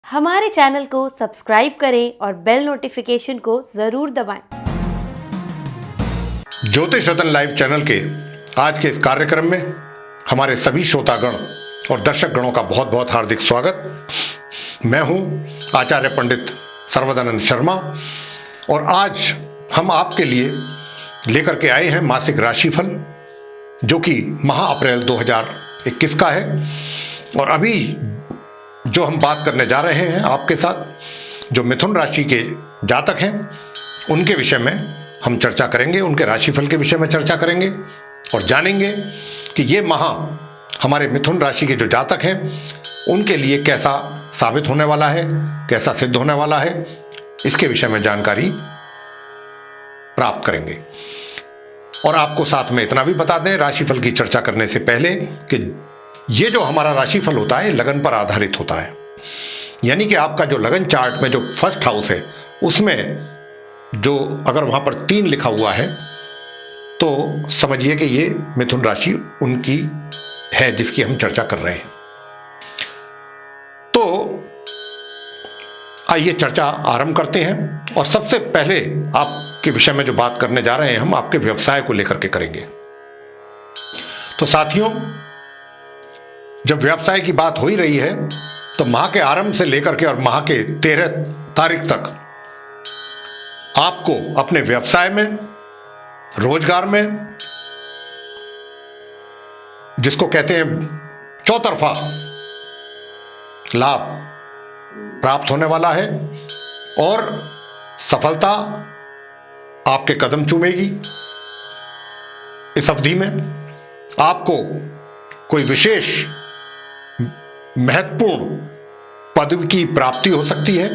हमारे चैनल को सब्सक्राइब करें और बेल नोटिफिकेशन को जरूर दबाएं। ज्योतिष रतन लाइव चैनल के आज के इस कार्यक्रम में हमारे सभी श्रोतागण और दर्शक गणों का बहुत बहुत हार्दिक स्वागत। मैं हूं आचार्य पंडित सर्वदानंद शर्मा और आज हम आपके लिए लेकर के आए हैं मासिक राशिफल जो कि माह अप्रैल 2021 का है। और अभी जो हम बात करने जा रहे हैं आपके साथ, जो मिथुन राशि के जातक हैं उनके विषय में हम चर्चा करेंगे, उनके राशिफल के विषय में चर्चा करेंगे और जानेंगे कि ये माह हमारे मिथुन राशि के जो जातक हैं उनके लिए कैसा साबित होने वाला है, कैसा सिद्ध होने वाला है, इसके विषय में जानकारी प्राप्त करेंगे। और आपको साथ में इतना भी बता दें राशिफल की चर्चा करने से पहले कि ये जो हमारा राशिफल होता है लगन पर आधारित होता है, यानी कि आपका जो लगन चार्ट में जो फर्स्ट हाउस है उसमें जो अगर वहां पर 3 लिखा हुआ है तो समझिए कि ये मिथुन राशि उनकी है जिसकी हम चर्चा कर रहे हैं। तो आइए चर्चा आरंभ करते हैं और सबसे पहले आपके विषय में जो बात करने जा रहे हैं हम आपके व्यवसाय को लेकर के करेंगे। तो साथियों, जब व्यवसाय की बात हो ही रही है तो माह के आरंभ से लेकर के और माह के 13 तारीख तक आपको अपने व्यवसाय में, रोजगार में, जिसको कहते हैं चौतरफा लाभ प्राप्त होने वाला है और सफलता आपके कदम चूमेगी। इस अवधि में आपको कोई विशेष महत्वपूर्ण पद की प्राप्ति हो सकती है,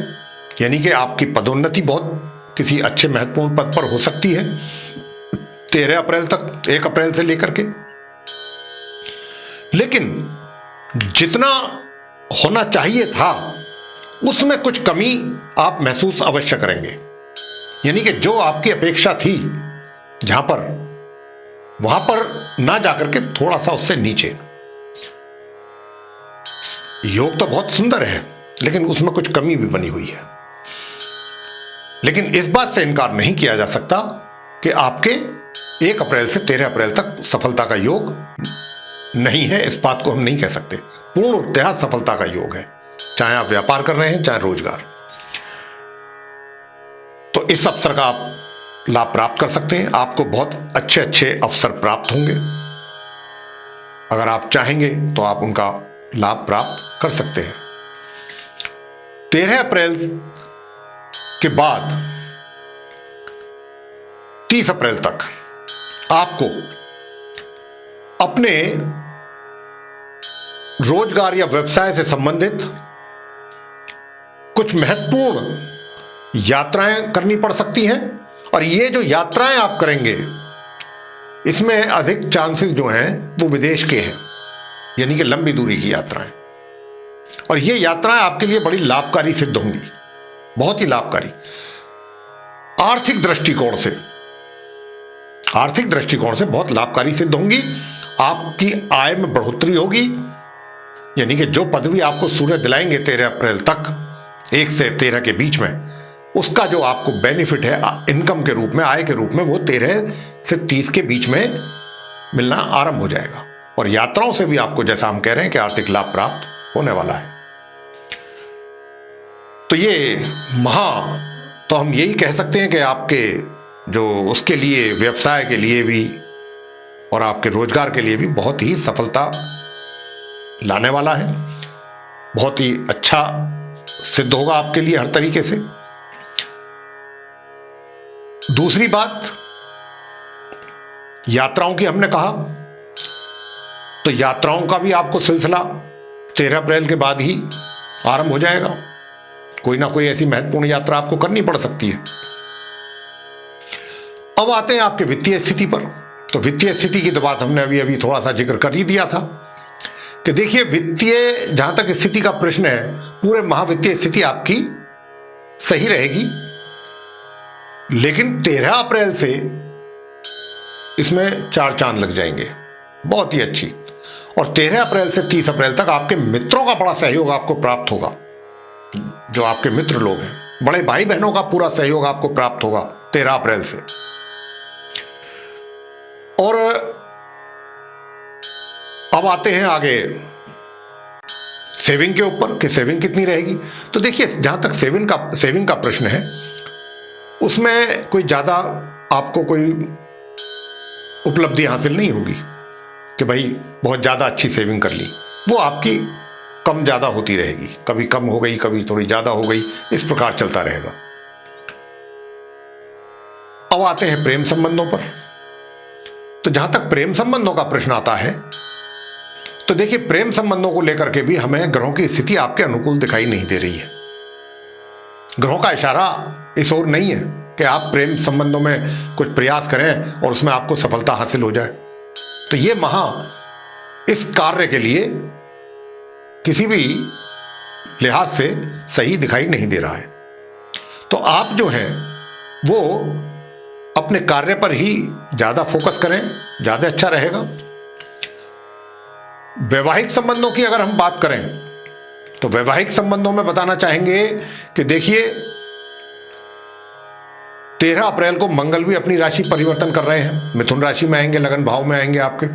यानी कि आपकी पदोन्नति बहुत किसी अच्छे महत्वपूर्ण पद पर हो सकती है 13 अप्रैल तक, 1 अप्रैल से लेकर के। लेकिन जितना होना चाहिए था उसमें कुछ कमी आप महसूस अवश्य करेंगे, यानी कि जो आपकी अपेक्षा थी जहां पर, वहां पर ना जाकर के थोड़ा सा उससे नीचे। योग तो बहुत सुंदर है लेकिन उसमें कुछ कमी भी बनी हुई है। लेकिन इस बात से इनकार नहीं किया जा सकता कि आपके 1 अप्रैल से 13 अप्रैल तक सफलता का योग नहीं है। इस बात को हम नहीं कह सकते, पूर्णतः सफलता का योग है, चाहे आप व्यापार कर रहे हैं चाहे रोजगार। तो इस अवसर का आप लाभ प्राप्त कर सकते हैं। आपको बहुत अच्छे अच्छे अवसर प्राप्त होंगे। अगर आप चाहेंगे तो आप उनका लाभ प्राप्त कर सकते हैं। 13 अप्रैल के बाद 30 अप्रैल तक आपको अपने रोजगार या व्यवसाय से संबंधित कुछ महत्वपूर्ण यात्राएं करनी पड़ सकती हैं। और ये जो यात्राएं आप करेंगे इसमें अधिक चांसेस जो हैं वो विदेश के हैं, यानी कि लंबी दूरी की यात्राएं। और ये यात्राएं आपके लिए बड़ी लाभकारी सिद्ध होंगी, बहुत ही लाभकारी। आर्थिक दृष्टिकोण से बहुत लाभकारी सिद्ध होंगी। आपकी आय में बढ़ोतरी होगी, यानी कि जो पदवी आपको सूर्य दिलाएंगे 13 अप्रैल तक, 1 से 13 के बीच में, उसका जो आपको बेनिफिट है इनकम के रूप में, आय के रूप में, वो 13 से 30 के बीच में मिलना आरंभ हो जाएगा। और यात्राओं से भी आपको, जैसा हम कह रहे हैं, कि आर्थिक लाभ प्राप्त होने वाला है। तो ये माह, तो हम यही कह सकते हैं कि आपके जो उसके लिए, व्यवसाय के लिए भी और आपके रोजगार के लिए भी बहुत ही सफलता लाने वाला है। बहुत ही अच्छा सिद्ध होगा आपके लिए हर तरीके से। दूसरी बात, यात्राओं की हमने कहा, तो यात्राओं का भी आपको सिलसिला 13 अप्रैल के बाद ही आरंभ हो जाएगा। कोई ना कोई ऐसी महत्वपूर्ण यात्रा आपको करनी पड़ सकती है। अब आते हैं आपके वित्तीय स्थिति पर। तो वित्तीय स्थिति की तो बात हमने अभी थोड़ा सा जिक्र कर ही दिया था कि देखिए, वित्तीय जहां तक स्थिति का प्रश्न है, पूरे महावित्तीय स्थिति आपकी सही रहेगी। लेकिन 13 अप्रैल से इसमें 4 चांद लग जाएंगे, बहुत ही अच्छी। और 13 अप्रैल से 30 अप्रैल तक आपके मित्रों का बड़ा सहयोग आपको प्राप्त होगा। जो आपके मित्र लोग हैं, बड़े भाई बहनों का पूरा सहयोग आपको प्राप्त होगा 13 अप्रैल से। और अब आते हैं आगे सेविंग के ऊपर कि सेविंग कितनी रहेगी। तो देखिए, जहां तक सेविंग का प्रश्न है, उसमें कोई ज्यादा आपको कोई उपलब्धि हासिल नहीं होगी कि भाई बहुत ज्यादा अच्छी सेविंग कर ली। वो आपकी कम ज्यादा होती रहेगी, कभी कम हो गई, कभी थोड़ी ज्यादा हो गई, इस प्रकार चलता रहेगा। अब आते हैं प्रेम संबंधों पर। तो जहां तक प्रेम संबंधों का प्रश्न आता है, तो देखिए, प्रेम संबंधों को लेकर के भी हमें ग्रहों की स्थिति आपके अनुकूल दिखाई नहीं दे रही है। ग्रहों का इशारा इस ओर नहीं है कि आप प्रेम संबंधों में कुछ प्रयास करें और उसमें आपको सफलता हासिल हो जाए। तो ये माह इस कार्य के लिए किसी भी लिहाज से सही दिखाई नहीं दे रहा है। तो आप जो हैं वो अपने कार्य पर ही ज्यादा फोकस करें, ज्यादा अच्छा रहेगा। वैवाहिक संबंधों की अगर हम बात करें, तो वैवाहिक संबंधों में बताना चाहेंगे कि देखिए, 13 अप्रैल को मंगल भी अपनी राशि परिवर्तन कर रहे हैं, मिथुन राशि में आएंगे, लगन भाव में आएंगे आपके।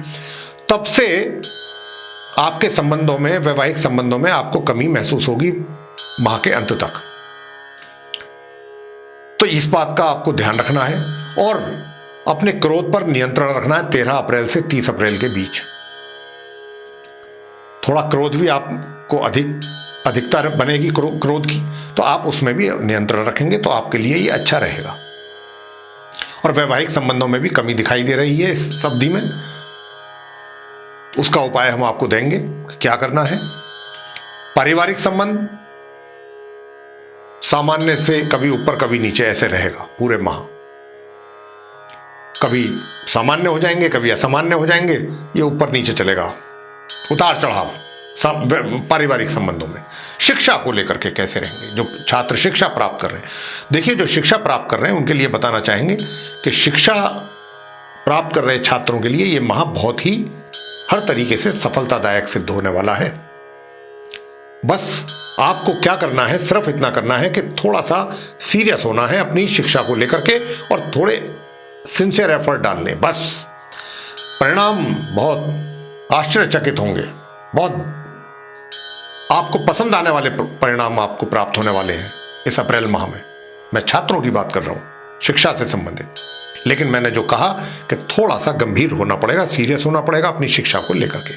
तब से आपके संबंधों में, वैवाहिक संबंधों में आपको कमी महसूस होगी माह के अंत तक। तो इस बात का आपको ध्यान रखना है और अपने क्रोध पर नियंत्रण रखना है 13 अप्रैल से 30 अप्रैल के बीच। थोड़ा क्रोध भी आपको अधिकता बनेगी क्रोध की, तो आप उसमें भी नियंत्रण रखेंगे तो आपके लिए ये अच्छा रहेगा। और वैवाहिक संबंधों में भी कमी दिखाई दे रही है इस अवधि में, उसका उपाय हम आपको देंगे, क्या करना है। पारिवारिक संबंध सामान्य से कभी ऊपर कभी नीचे ऐसे रहेगा पूरे माह, कभी सामान्य हो जाएंगे, कभी असामान्य हो जाएंगे, ये ऊपर नीचे चलेगा, उतार चढ़ाव पारिवारिक संबंधों में। शिक्षा को लेकर के कैसे रहेंगे, जो छात्र शिक्षा प्राप्त कर रहे हैं, देखिए जो शिक्षा प्राप्त कर रहे हैं उनके लिए बताना चाहेंगे कि शिक्षा प्राप्त कर रहे छात्रों के लिए ये माह बहुत ही हर तरीके से सफलतादायक सिद्ध होने वाला है। बस आपको क्या करना है, सिर्फ इतना करना है कि थोड़ा सा सीरियस होना है अपनी शिक्षा को लेकर के और थोड़े सिंसियर एफर्ट डालने, बस परिणाम बहुत आश्चर्यचकित होंगे, बहुत आपको पसंद आने वाले परिणाम आपको प्राप्त होने वाले हैं इस अप्रैल माह में। मैं छात्रों की बात कर रहा हूं, शिक्षा से संबंधित। लेकिन मैंने जो कहा कि थोड़ा सा गंभीर होना पड़ेगा, सीरियस होना पड़ेगा अपनी शिक्षा को लेकर के,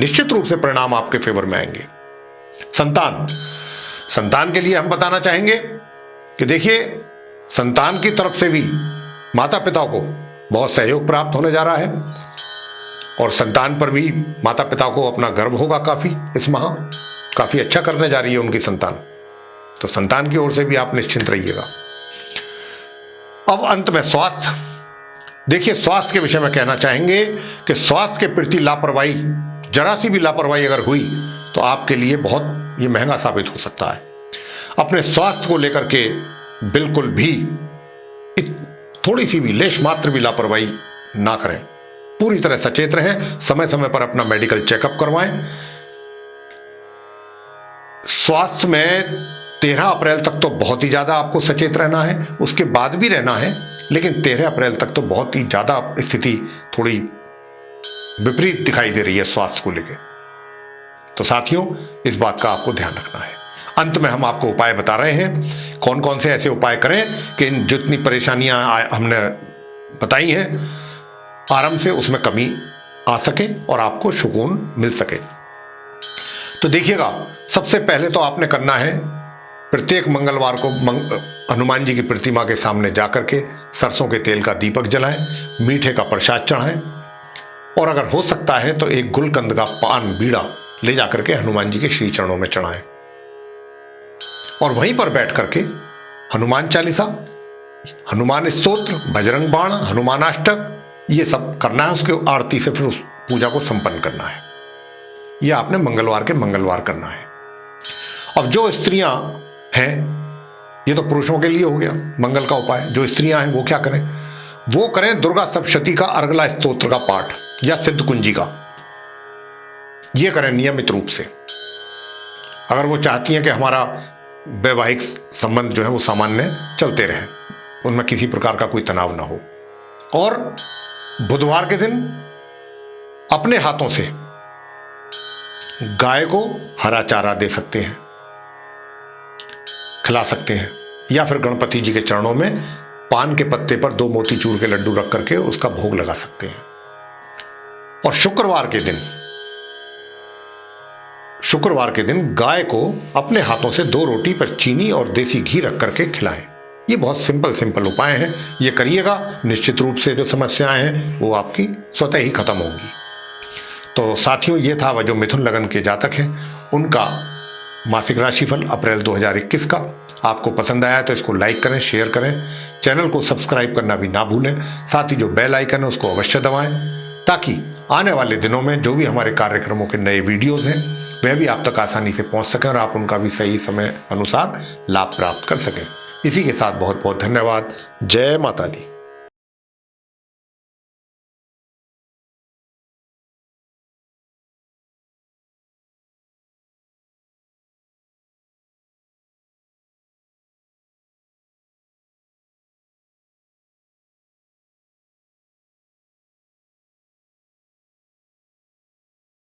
निश्चित रूप से परिणाम आपके फेवर में आएंगे। संतान के लिए हम बताना चाहेंगे कि देखिए, संतान की तरफ से भी माता पिता को बहुत सहयोग प्राप्त होने जा रहा है और संतान पर भी माता पिता को अपना गर्व होगा काफी। इस माह काफी अच्छा करने जा रही है उनकी संतान, तो संतान की ओर से भी आप निश्चिंत रहिएगा। अब अंत में स्वास्थ्य। देखिए, स्वास्थ्य के विषय में कहना चाहेंगे कि स्वास्थ्य के प्रति लापरवाही, जरा सी भी लापरवाही अगर हुई तो आपके लिए बहुत ये महंगा साबित हो सकता है। अपने स्वास्थ्य को लेकर के बिल्कुल भी थोड़ी सी भी लेश मात्र भी लापरवाही ना करें, पूरी तरह सचेत रहें, समय समय पर अपना मेडिकल चेकअप करवाएं। स्वास्थ्य में 13 अप्रैल तक तो बहुत ही ज्यादा आपको सचेत रहना है, उसके बाद भी रहना है, लेकिन 13 अप्रैल तक तो बहुत ही ज्यादा स्थिति थोड़ी विपरीत दिखाई दे रही है स्वास्थ्य को लेकर। तो साथियों, इस बात का आपको ध्यान रखना है। अंत में हम आपको उपाय बता रहे हैं, कौन कौन से ऐसे उपाय करें कि जितनी परेशानियां हमने बताई हैं आराम से उसमें कमी आ सके और आपको सुकून मिल सके। तो देखिएगा, सबसे पहले तो आपने करना है, प्रत्येक मंगलवार को हनुमान जी की प्रतिमा के सामने जाकर के सरसों के तेल का दीपक जलाएं, मीठे का प्रसाद चढ़ाएं और अगर हो सकता है तो एक गुलकंद का पान बीड़ा ले जाकर के हनुमान जी के श्री चरणों में चढ़ाएं और वहीं पर बैठ करके हनुमान चालीसा, हनुमान स्तोत्र, बजरंग बाण, हनुमानाष्टक, ये सब करना है। उसके आरती से फिर उस पूजा को संपन्न करना है। ये आपने मंगलवार के मंगलवार करना है। अब जो स्त्रियां हैं, ये तो पुरुषों के लिए हो गया मंगल का उपाय। जो स्त्रियां हैं वो क्या करें, वो करें दुर्गा सप्तशती का अर्गला स्तोत्र का पाठ या सिद्ध कुंजी का, ये करें नियमित रूप से। अगर वो चाहती हैं कि हमारा वैवाहिक संबंध जो है वो सामान्य चलते रहे, उनमें किसी प्रकार का कोई तनाव ना हो। और बुधवार के दिन अपने हाथों से गाय को हरा चारा दे सकते हैं, खिला सकते हैं, या फिर गणपति जी के चरणों में पान के पत्ते पर 2 मोतीचूर के लड्डू रख करके उसका भोग लगा सकते हैं। और शुक्रवार के दिन गाय को अपने हाथों से 2 रोटी पर चीनी और देसी घी रख करके खिलाएं। ये बहुत सिंपल उपाय हैं, ये करिएगा, निश्चित रूप से जो समस्याएं हैं वो आपकी स्वतः ही खत्म होंगी। तो साथियों, ये था वह जो मिथुन लगन के जातक हैं उनका मासिक राशिफल अप्रैल 2021 का। आपको पसंद आया तो इसको लाइक करें, शेयर करें, चैनल को सब्सक्राइब करना भी ना भूलें। साथ ही जो बेल आइकन है उसको अवश्य दबाएं, ताकि आने वाले दिनों में जो भी हमारे कार्यक्रमों के नए वीडियोज़ हैं वह भी आप तक आसानी से पहुंच सकें और आप उनका भी सही समय अनुसार लाभ प्राप्त कर सकें। इसी के साथ बहुत बहुत धन्यवाद। जय माता दी।